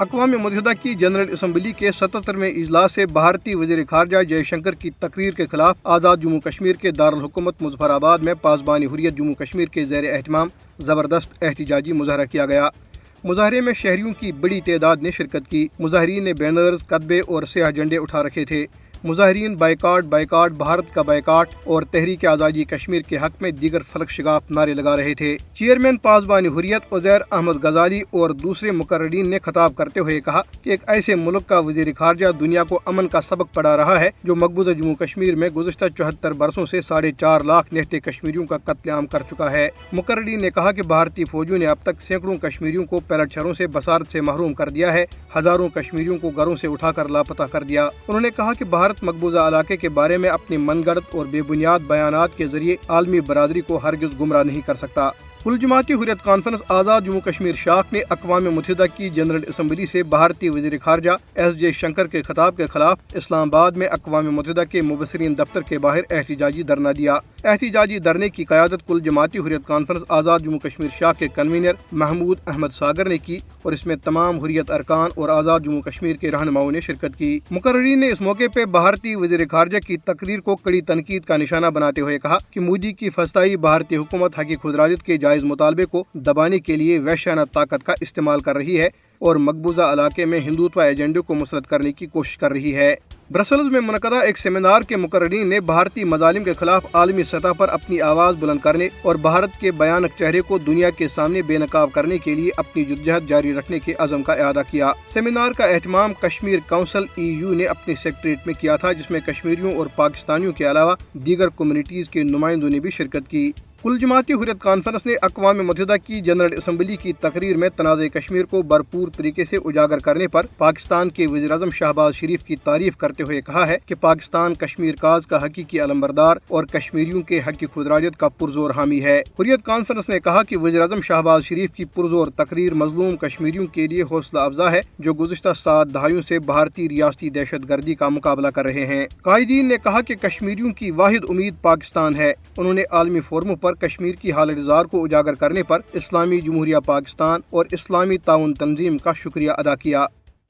اقوام متحدہ کی جنرل اسمبلی کے 77ویں اجلاس سے بھارتی وزیر خارجہ جے شنکر کی تقریر کے خلاف آزاد جموں کشمیر کے دارالحکومت مظفر آباد میں پاسبان حریت جموں کشمیر کے زیر اہتمام زبردست احتجاجی مظاہرہ کیا گیا۔ مظاہرے میں شہریوں کی بڑی تعداد نے شرکت کی۔ مظاہرین نے بینرز، کتبے اور سیاہ جھنڈے اٹھا رکھے تھے۔ مظاہرین بائیکاٹ بائیکاٹ بھارت کا بائیکاٹ اور تحریک آزادی کشمیر کے حق میں دیگر فلک شگاف نعرے لگا رہے تھے۔ چیئرمین پاسبان حریت عزیر احمد غزالی اور دوسرے مقررین نے خطاب کرتے ہوئے کہا کہ ایک ایسے ملک کا وزیر خارجہ دنیا کو امن کا سبق پڑھا رہا ہے جو مقبوضہ جموں کشمیر میں گزشتہ 74 برسوں سے 4.5 لاکھ نہتے کشمیریوں کا قتل عام کر چکا ہے۔ مقررین نے کہا کہ بھارتی فوجیوں نے اب تک سینکڑوں کشمیریوں کو پیلٹ شہروں سے بصارت سے محروم کر دیا ہے، ہزاروں کشمیریوں کو گھروں سے اٹھا کر لاپتہ کر دیا۔ انہوں نے کہا کہ بھارت مقبوضہ علاقے کے بارے میں اپنی من گھڑت اور بے بنیاد بیانات کے ذریعے عالمی برادری کو ہرگز گمراہ نہیں کر سکتا۔ کل جماعتی حریت کانفرنس آزاد جموں کشمیر شاخ نے اقوام متحدہ کی جنرل اسمبلی سے بھارتی وزیر خارجہ ایس جے شنکر کے خطاب کے خلاف اسلام آباد میں اقوام متحدہ کے مبصرین دفتر کے باہر احتجاجی دھرنا دیا۔ احتجاجی دھرنے کی قیادت کل جماعتی حریت کانفرنس آزاد جموں کشمیر شاخ کے کنوینر محمود احمد ساگر نے کی اور اس میں تمام حریت ارکان اور آزاد جموں کشمیر کے رہنماؤں نے شرکت کی۔ مقررین نے اس موقع پہ بھارتی وزیر خارجہ کی تقریر کو کڑی تنقید کا نشانہ بناتے ہوئے کہا کہ مودی کی فسطائی بھارتی حکومت حق خود ارادیت کے جائز مطالبے کو دبانے کے لیے وحشیانہ طاقت کا استعمال کر رہی ہے اور مقبوضہ علاقے میں ہندوتوا ایجنڈے کو مسلط کرنے کی کوشش کر رہی ہے۔ برسلز میں منعقدہ ایک سیمینار کے مقررین نے بھارتی مظالم کے خلاف عالمی سطح پر اپنی آواز بلند کرنے اور بھارت کے بھیانک چہرے کو دنیا کے سامنے بے نقاب کرنے کے لیے اپنی جدوجہد جاری رکھنے کے عزم کا اعادہ کیا۔ سیمینار کا اہتمام کشمیر کونسل EU نے اپنے سیکریٹریٹ میں کیا تھا، جس میں کشمیریوں اور پاکستانیوں کے علاوہ دیگر کمیونٹیز کے نمائندوں نے بھی شرکت کی۔ کل جماعتی حریت کانفرنس نے اقوام متحدہ کی جنرل اسمبلی کی تقریر میں تنازع کشمیر کو بھرپور طریقے سے اجاگر کرنے پر پاکستان کے وزیر اعظم شہباز شریف کی تعریف کرتے ہوئے کہا ہے کہ پاکستان کشمیر کاز کا حقیقی علمبردار اور کشمیریوں کے حق خود ارادیت کا پرزور حامی ہے۔ حریت کانفرنس نے کہا کہ وزیر اعظم شہباز شریف کی پرزور تقریر مظلوم کشمیریوں کے لیے حوصلہ افزا ہے جو گزشتہ 7 دہائیوں سے بھارتی ریاستی دہشت گردی کا مقابلہ کر رہے ہیں۔ قائدین نے کہا کہ کشمیریوں کی واحد امید پاکستان ہے۔ انہوں نے عالمی فورموں پر کشمیر کی حالت زار کو اجاگر کرنے پر اسلامی جمہوریہ پاکستان اور اسلامی تعاون تنظیم کا شکریہ ادا کیا۔